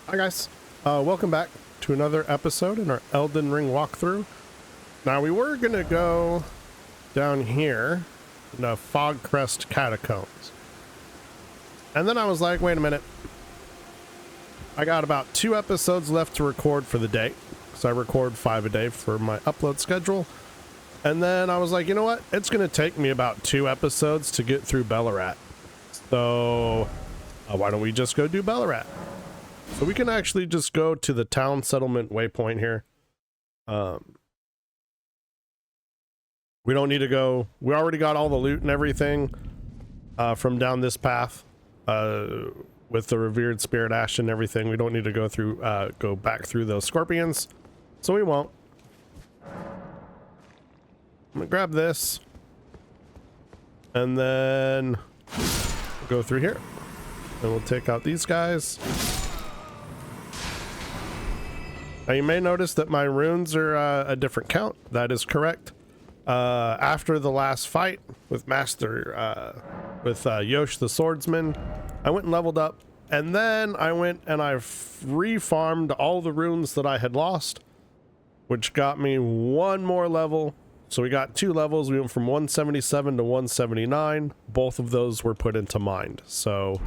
Hi guys, welcome back to another episode in our Elden Ring walkthrough. Now we were gonna go down here in the Fogcrest Catacombs, and then I was like, wait a minute, I got about 2 episodes left to record for the day, so I record 5 a day for my upload schedule. And then I was like, you know what, it's gonna take me about 2 episodes to get through Belurat, so why don't we just go do Belurat? So we can actually just go to the town settlement waypoint here. We don't need to go. We already got all the loot and everything from down this path with the Revered Spirit Ash and everything. We don't need to go through, go back through those scorpions, so we won't. I'm gonna grab this, and then we'll go through here, and we'll take out these guys. Now you may notice that my runes are a different count. That is correct. After the last fight with Yosh the Swordsman, I went and leveled up, and then I went and I refarmed all the runes that I had lost, which got me 1 more level. So we got 2 levels. We went from 177 to 179. Both of those were put into mind. So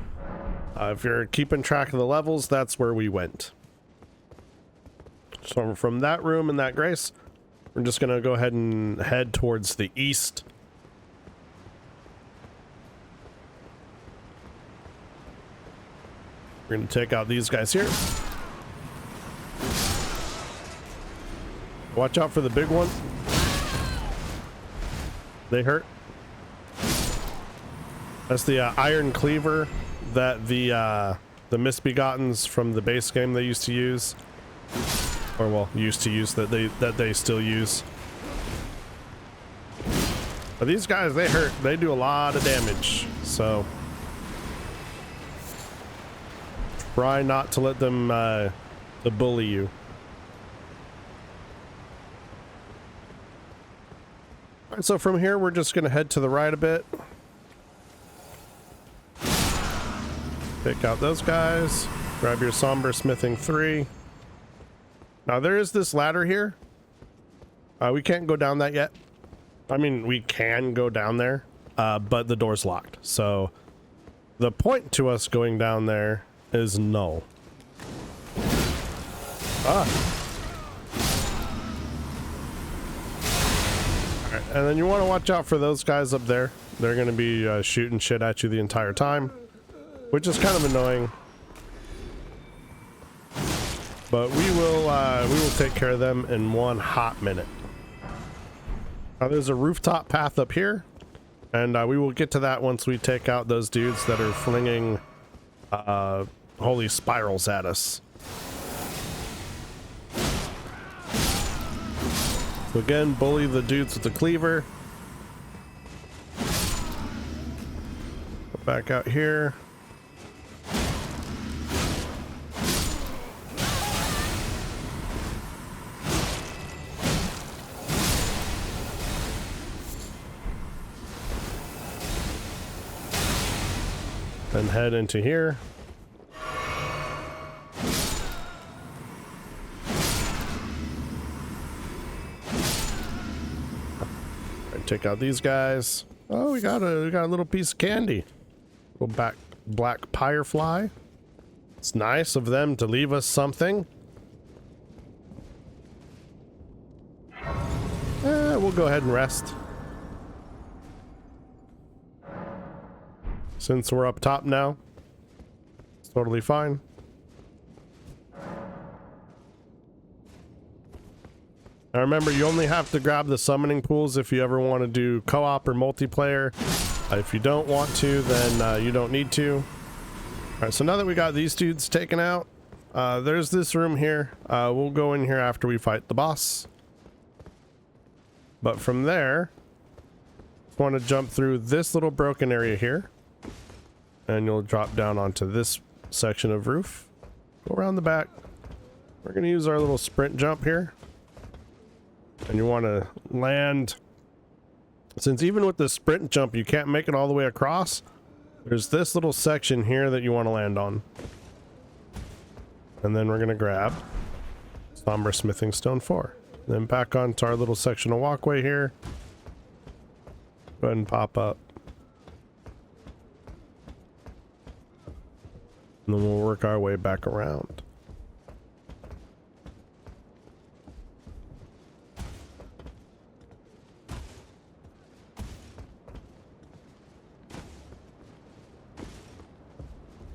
if you're keeping track of the levels, that's where we went. So from that room and that grace, we're just going to go ahead and head towards the east. We're going to take out these guys here. Watch out for the big one. They hurt. That's the iron cleaver that the misbegottens from the base game they used to use. Or well, used to use, that they still use. But these guys, they hurt. They do a lot of damage, so try not to let them to bully you. All right, so from here we're just gonna head to the right a bit. Take out those guys. Grab your Somber Smithing 3. Now there is this ladder here. We can't go down that yet. I mean, we can go down there, but the door's locked. So the point to us going down there is null. Alright, and then you want to watch out for those guys up there. They're going to be shooting shit at you the entire time, which is kind of annoying. But we will take care of them in 1 hot minute. Now there's a rooftop path up here, and we will get to that once we take out those dudes that are flinging holy spirals at us. So again, bully the dudes with the cleaver. Go back out here. And head into here. Right, take out these guys. Oh, we got a little piece of candy. Little black firefly. It's nice of them to leave us something. We'll go ahead and rest. Since we're up top now, it's totally fine. Now remember, you only have to grab the summoning pools if you ever want to do co-op or multiplayer. If you don't want to, then you don't need to. Alright, so now that we got these dudes taken out, there's this room here. We'll go in here after we fight the boss. But from there, I want to jump through this little broken area here. And you'll drop down onto this section of roof. Go around the back. We're going to use our little sprint jump here. And you want to land. Since even with the sprint jump, you can't make it all the way across, there's this little section here that you want to land on. And then we're going to grab Somber Smithing Stone 4. Then back onto our little section of walkway here. Go ahead and pop up. And then we'll work our way back around.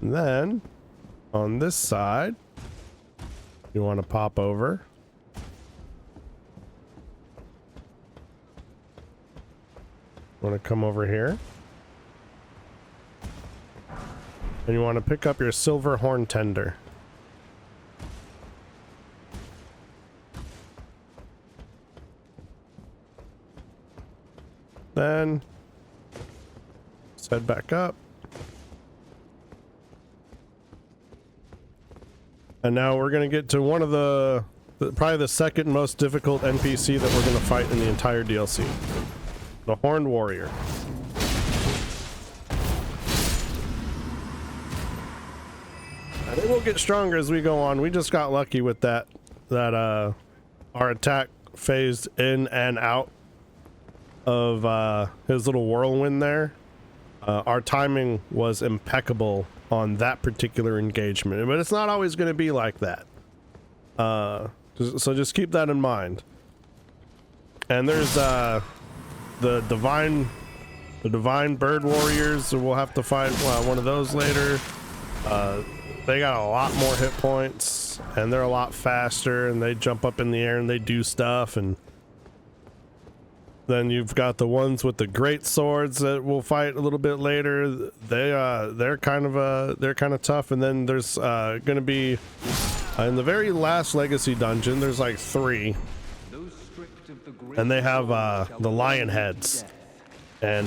And then on this side, you want to pop over. Want to come over here. And you want to pick up your silver horn tender. Then let's head back up. And now we're going to get to one of probably the second most difficult NPC that we're going to fight in the entire DLC. The Horned Warrior. And it will get stronger as we go on. We just got lucky with that our attack phased in and out of his little whirlwind there. Our timing was impeccable on that particular engagement, but it's not always going to be like that. So just keep that in mind. And there's the divine bird warriors. We'll have to fight one of those later. They got a lot more hit points, and they're a lot faster, and they jump up in the air and they do stuff. And then you've got the ones with the great swords that we'll fight a little bit later. They're kind of tough. And then there's gonna be in the very last legacy dungeon, there's like 3, and they have the lion heads, and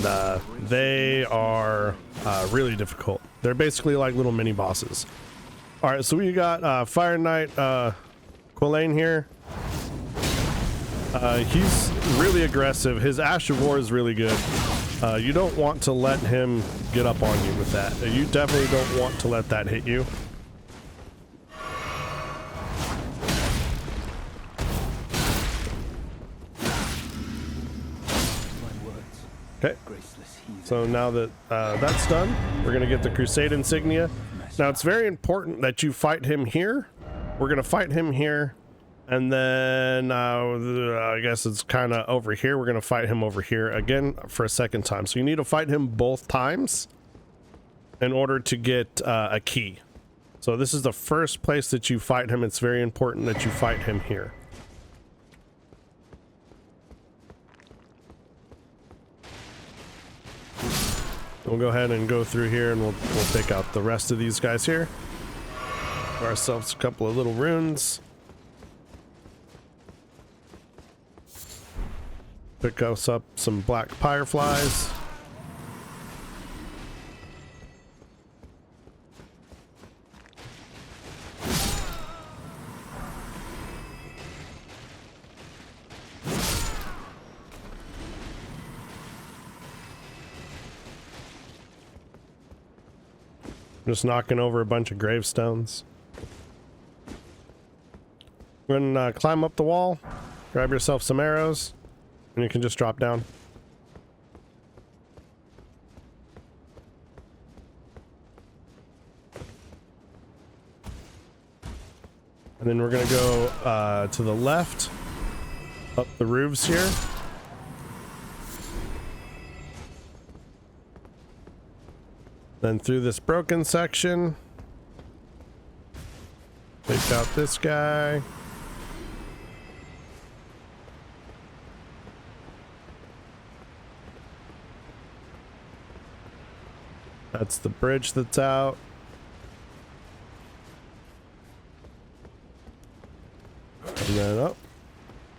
they are really difficult. They're basically like little mini bosses. All right, so we got Fire Knight Queelign here. He's really aggressive. His Ash of War is really good. You don't want to let him get up on you with that. You definitely don't want to let that hit you. Okay, so now that that's done, we're going to get the Crusade Insignia. Now, it's very important that you fight him here. We're going to fight him here. And then I guess it's kind of over here. We're going to fight him over here again for a second time. So you need to fight him both times in order to get a key. So this is the first place that you fight him. It's very important that you fight him here. We'll go ahead and go through here, and we'll take out the rest of these guys here. For ourselves a couple of little runes. Pick us up some black fireflies. Just knocking over a bunch of gravestones. Go ahead and climb up the wall, grab yourself some arrows, and you can just drop down. And then we're gonna go to the left, up the roofs here. Then through this broken section, take out this guy. That's the bridge that's out. And then up.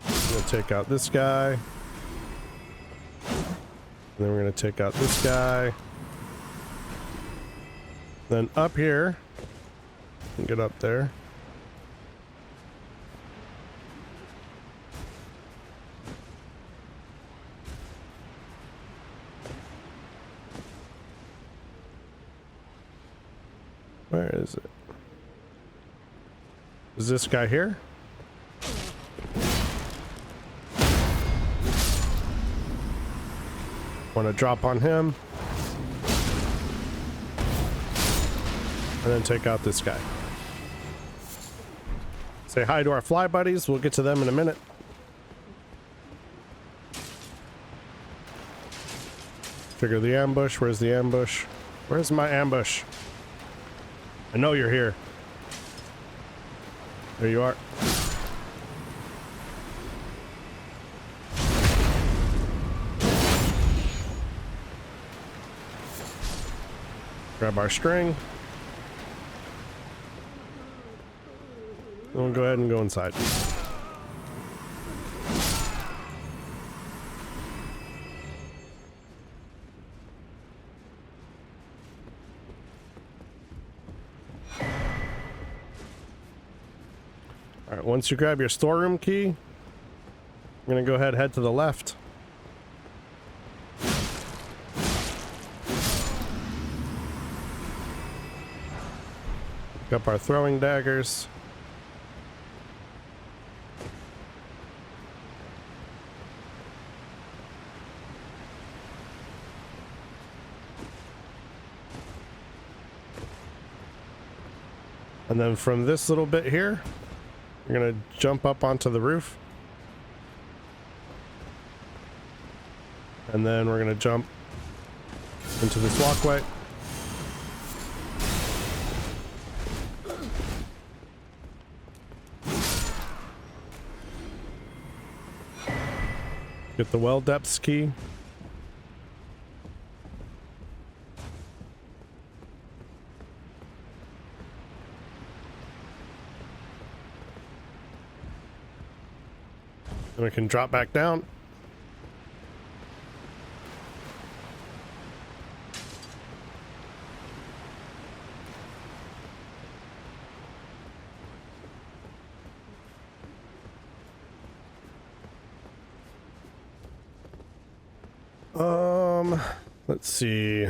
We're gonna take out this guy. And then we're gonna take out this guy. Then up here, and get up there. Where is it? Is this guy here? Want to drop on him. And then take out this guy. Say hi to our fly buddies. We'll get to them in a minute. Trigger the ambush. Where's the ambush? Where's my ambush? I know you're here. There you are. Grab our string. We'll go ahead and go inside. All right, once you grab your storeroom key, I'm gonna go ahead and head to the left. Pick up our throwing daggers. And then from this little bit here, we're gonna jump up onto the roof. And then we're gonna jump into this walkway. Get the well depths key. And we can drop back down. Let's see.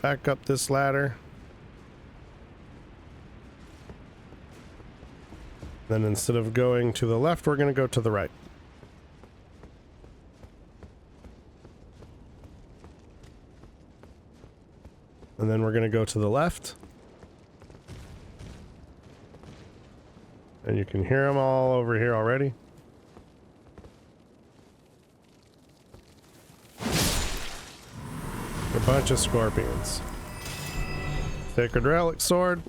Back up this ladder. Then instead of going to the left, we're going to go to the right. And then we're going to go to the left. And you can hear them all over here already. A bunch of scorpions. Sacred relic sword.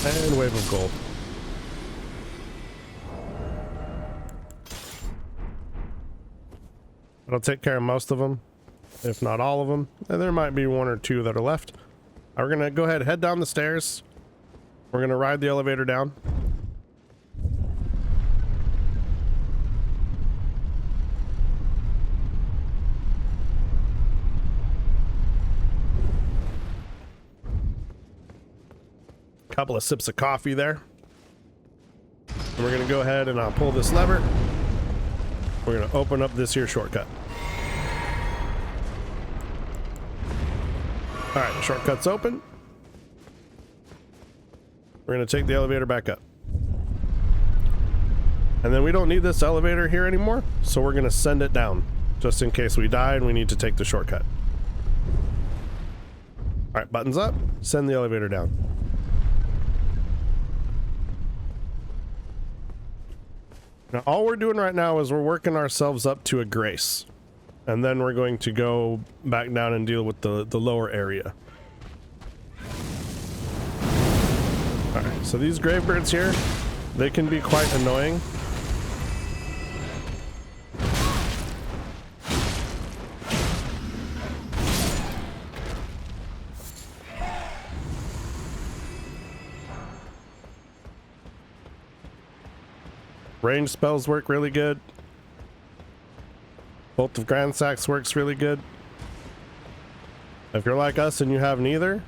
And wave of gold. That'll take care of most of them, if not all of them. And there might be one or two that are left. We're gonna go ahead, head down the stairs. We're gonna ride the elevator down. Couple of sips of coffee there. And we're gonna go ahead and pull this lever. We're gonna open up this here shortcut. All right, the shortcut's open. We're gonna take the elevator back up. And then we don't need this elevator here anymore, so we're gonna send it down, just in case we die and we need to take the shortcut. All right, buttons up, send the elevator down. Now all we're doing right now is we're working ourselves up to a grace. And then we're going to go back down and deal with the lower area. Alright, so these gravebirds here, they can be quite annoying. Range spells work really good. Bolt of Gransax works really good. If you're like us and you have neither,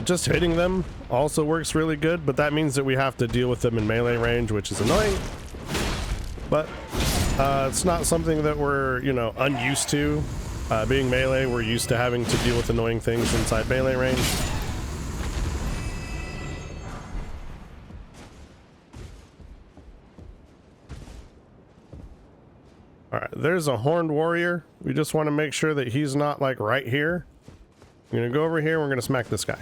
just hitting them also works really good, but that means that we have to deal with them in melee range, which is annoying. but it's not something that we're, you know, unused to. Being melee, we're used to having to deal with annoying things inside melee range. Alright, there's a horned warrior. We just want to make sure that he's not like right here. I'm gonna go over here, we're gonna smack this guy.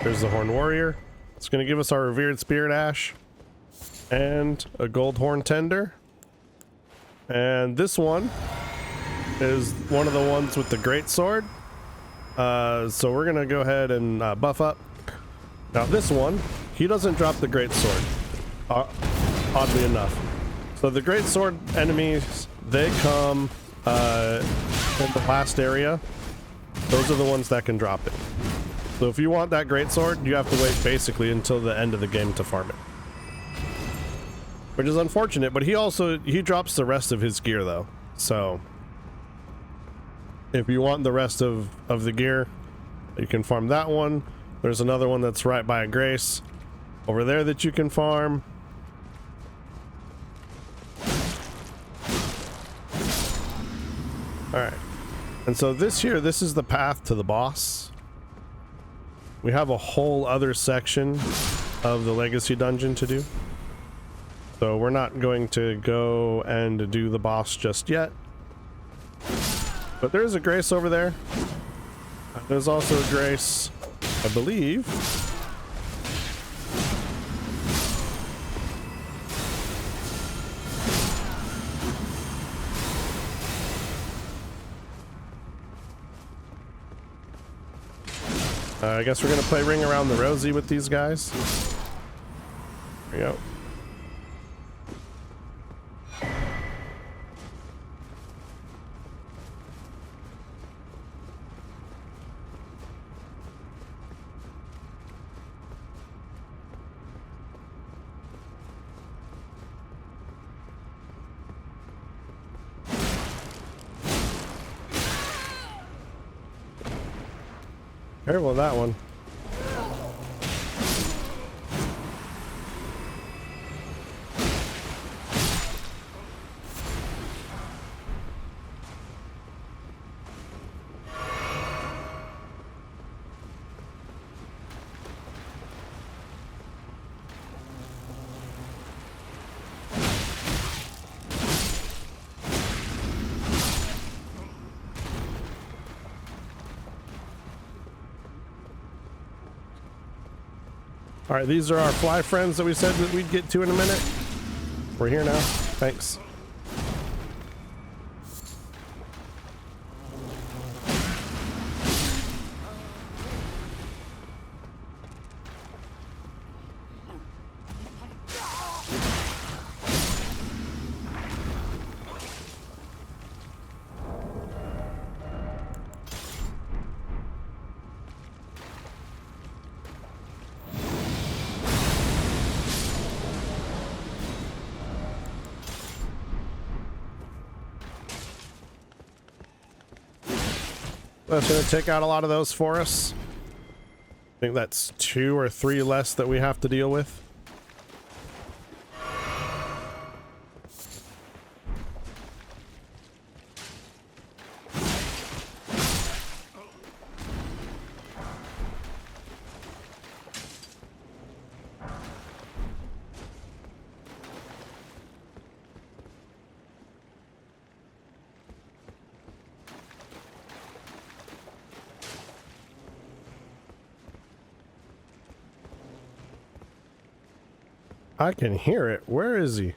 There's the horned warrior. It's gonna give us our Revered Spirit Ash and a gold horn tender. And this one is one of the ones with the great sword. So we're gonna go ahead and buff up. Now this one, he doesn't drop the great sword. Oddly enough. So the great sword enemies, they come in the last area. Those are the ones that can drop it. So if you want that great sword, you have to wait basically until the end of the game to farm it. Which is unfortunate, but he drops the rest of his gear though. So if you want the rest of the gear, you can farm that one. There's another one that's right by a grace over there that you can farm. Alright, and so this is the path to the boss. We have a whole other section of the legacy dungeon to do. So we're not going to go and do the boss just yet. But there's a grace over there. There's also a grace, I believe. I guess we're gonna play Ring Around the Rosie with these guys. There you go. Careful with that one. All right, these are our fly friends that we said that we'd get to in a minute. We're here now. Thanks. That's going to take out a lot of those for us. I think that's 2 or 3 less that we have to deal with. I can hear it. Where is he?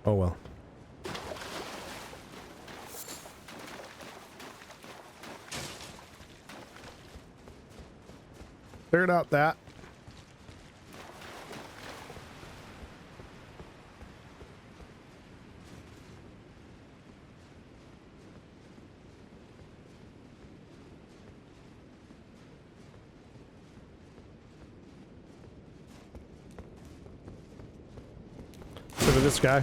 Oh well. Cleared out that. Look at this guy.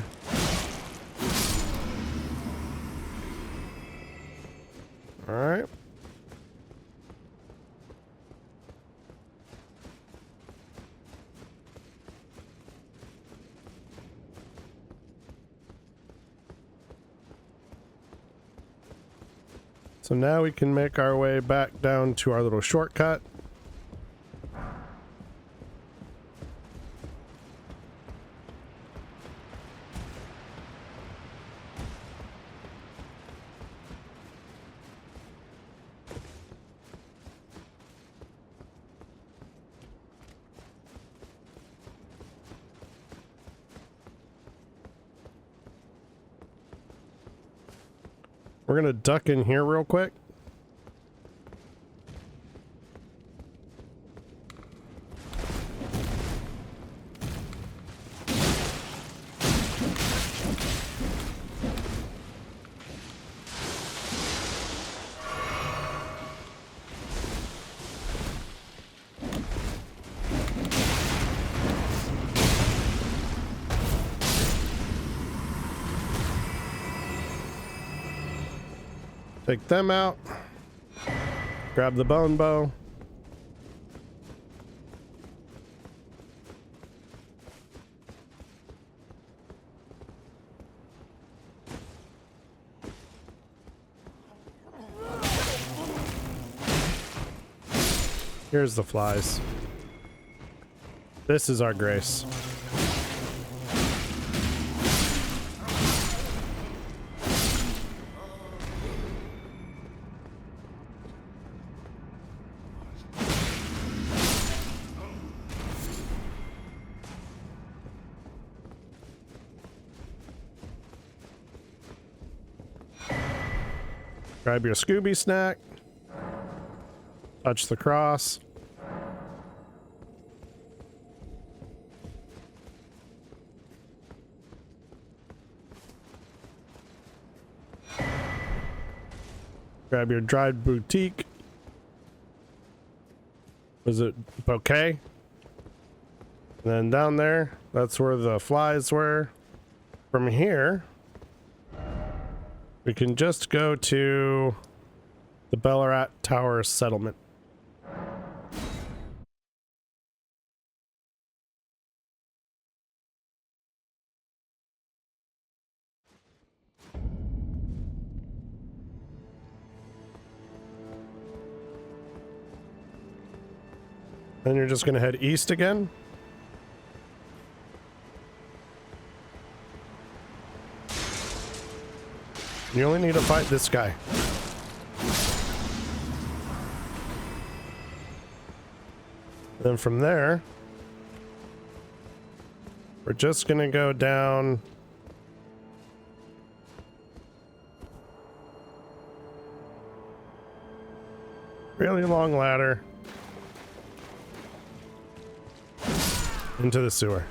All right. So now we can make our way back down to our little shortcut. We're gonna duck in here real quick. Take them out. Grab the bone bow. Here's the flies. This is our grace. Grab your Scooby snack. Touch the cross. Grab your dried boutique. Was it bouquet? And then down there, that's where the flies were. From here, we can just go to the Belurat Tower settlement. Then you're just going to head east again. You only need to fight this guy. Then from there, we're just going to go down really long ladder into the sewer.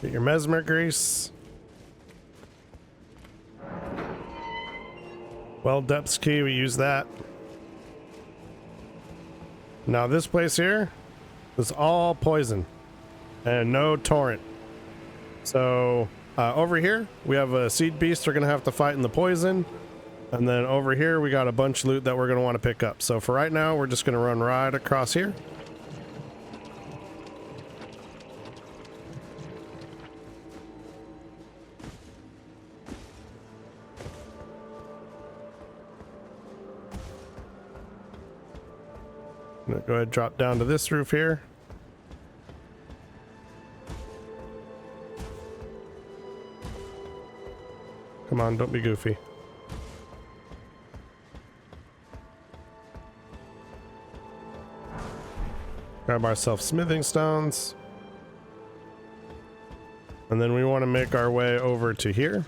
Get your mesmer grease. Well, depths key, we use that. Now this place here is all poison and no torrent. So over here we have a seed beast we're gonna have to fight in the poison, and then over here we got a bunch of loot that we're gonna want to pick up. So for right now we're just gonna run right across here. I'm gonna go ahead and drop down to this roof here. Come on, don't be goofy. Grab ourselves smithing stones. And then we want to make our way over to here.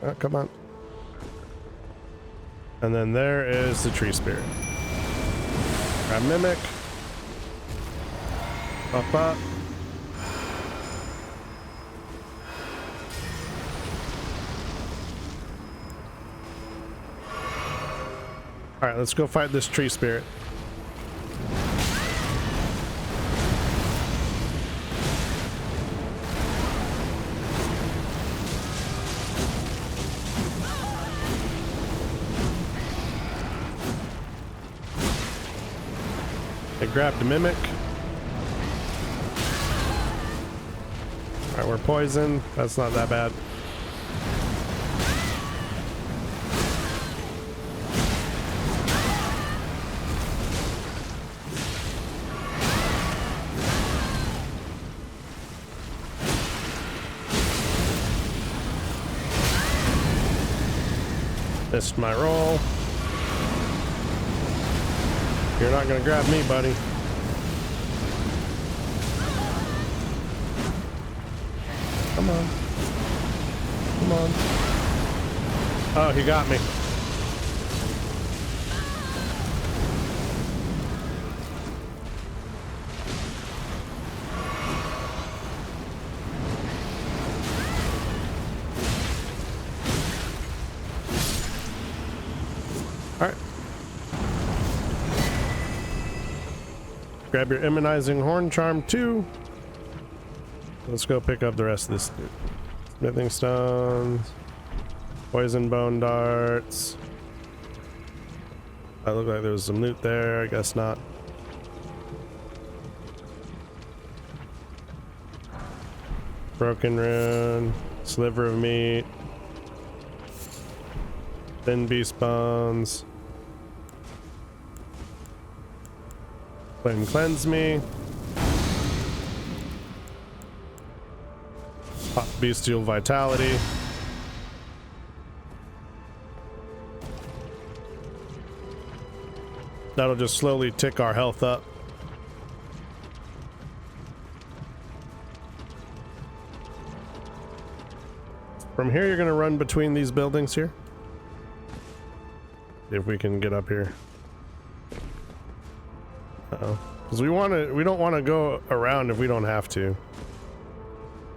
Oh, come on. And then there is the tree spirit. Grab mimic. Up, up. All right, let's go fight this tree spirit. grabbed a mimic. Alright, we're poisoned. That's not that bad. Missed my roll. You're not gonna grab me, buddy. Come on. Come on. Oh, he got me. All right. Grab your immunizing horn charm too. Let's go pick up the rest of this loot. Smithing stones, poison bone darts. I look like there was some loot there. I guess not. Broken rune, sliver of meat, thin beast bones. Flame cleanse me. Hot bestial vitality. That'll just slowly tick our health up. From here, you're gonna run between these buildings here. If we can get up here. Uh-oh. Because we don't want to go around if we don't have to.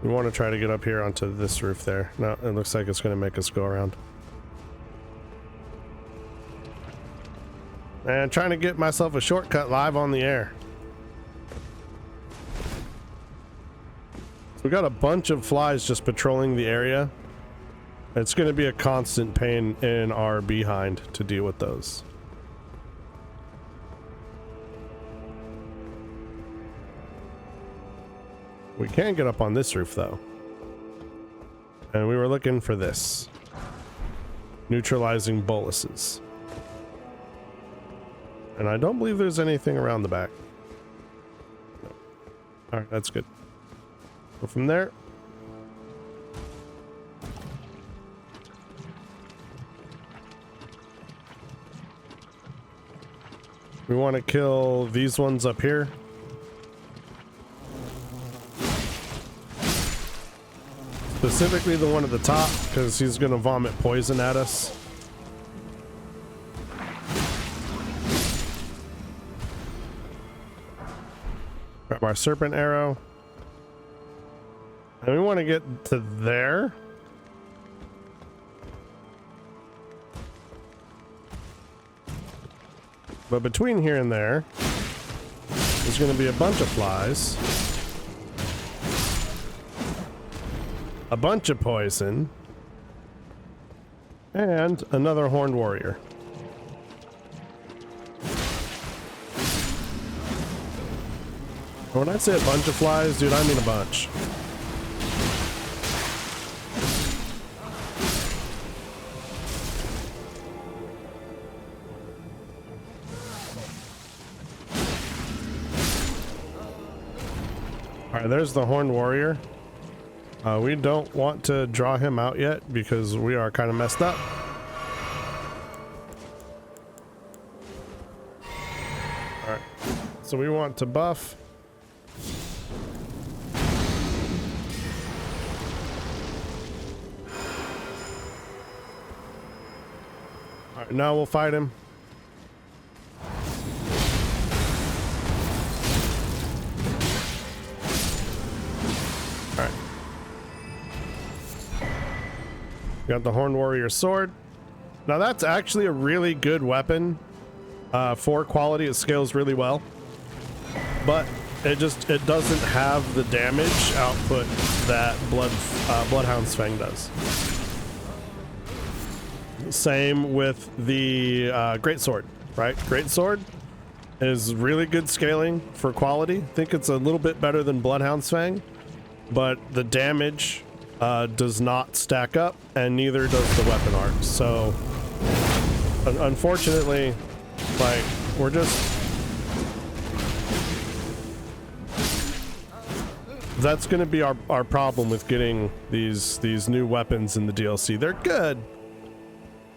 We want to try to get up here onto this roof there. No, it looks like it's going to make us go around. And trying to get myself a shortcut live on the air. We got a bunch of flies just patrolling the area. It's going to be a constant pain in our behind to deal with those. We can get up on this roof though. And we were looking for this. Neutralizing boluses. And I don't believe there's anything around the back. No. Alright, that's good. Go from there. We want to kill these ones up here. Specifically the one at the top, because he's going to vomit poison at us. Grab our serpent arrow. And we want to get to there. But between here and there, there's going to be a bunch of flies. A bunch of poison. And another horned warrior. When I say a bunch of flies, dude, I mean a bunch. Alright, there's the horned warrior. We don't want to draw him out yet because we are kind of messed up. Alright, so we want to buff. Alright, now we'll fight him. Alright. Got the Horned Warrior sword. Now that's actually a really good weapon. 4 quality, it scales really well. But it doesn't have the damage output that Bloodhound's Fang does. Same with the Great Sword, right? Great Sword is really good scaling for quality. I think it's a little bit better than Bloodhound's Fang, but the damage does not stack up, and neither does the weapon art. So unfortunately, like, we're just, that's going to be our problem with getting these new weapons in the DLC. They're good,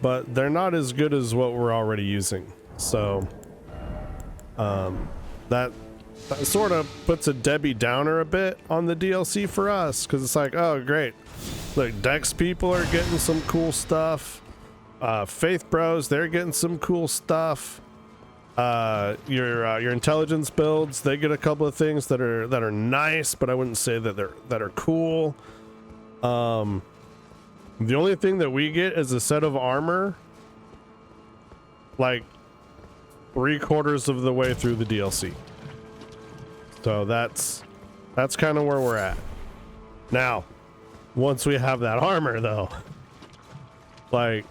but they're not as good as what we're already using. So that sort of puts a Debbie Downer a bit on the DLC for us, because it's like, oh great, look, Dex people are getting some cool stuff, Faith Bros, they're getting some cool stuff, your intelligence builds, they get a couple of things that are nice, but I wouldn't say that are cool. The only thing that we get is a set of armor, like 3/4 of the way through the DLC. So that's kind of where we're at now. Once we have that armor though, like,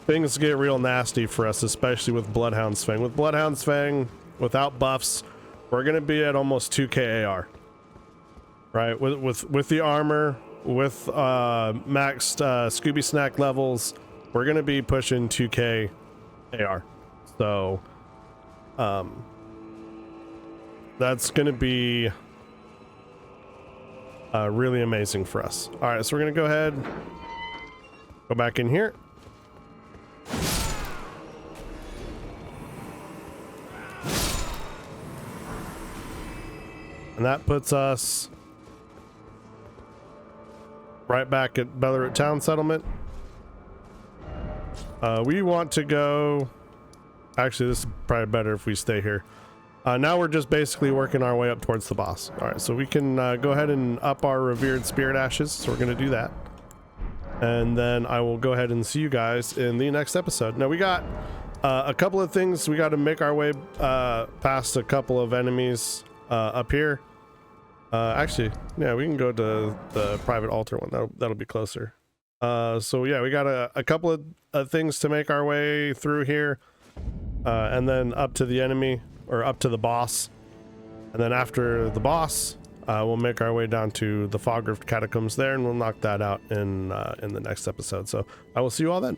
things get real nasty for us, especially with Bloodhound's Fang. With Bloodhound's Fang, without buffs, we're gonna be at almost 2k AR, right? With the armor, with maxed Scooby Snack levels, we're gonna be pushing 2k AR. So that's gonna be really amazing for us. All right, so we're gonna go ahead, go back in here. And that puts us right back at Belurat Town Settlement. We want to go, actually this is probably better if we stay here. Now we're just basically working our way up towards the boss. All right, so we can go ahead and up our Revered Spirit Ashes. So we're going to do that. And then I will go ahead and see you guys in the next episode. Now we got a couple of things. We got to make our way past a couple of enemies up here. Actually, yeah, we can go to the private altar one. That'll be closer. So yeah, we got a couple of things to make our way through here. And then up to the enemy, or up to the boss, and then after the boss, we'll make our way down to the Fog Rift Catacombs there, and we'll knock that out in the next episode. So I will see you all then.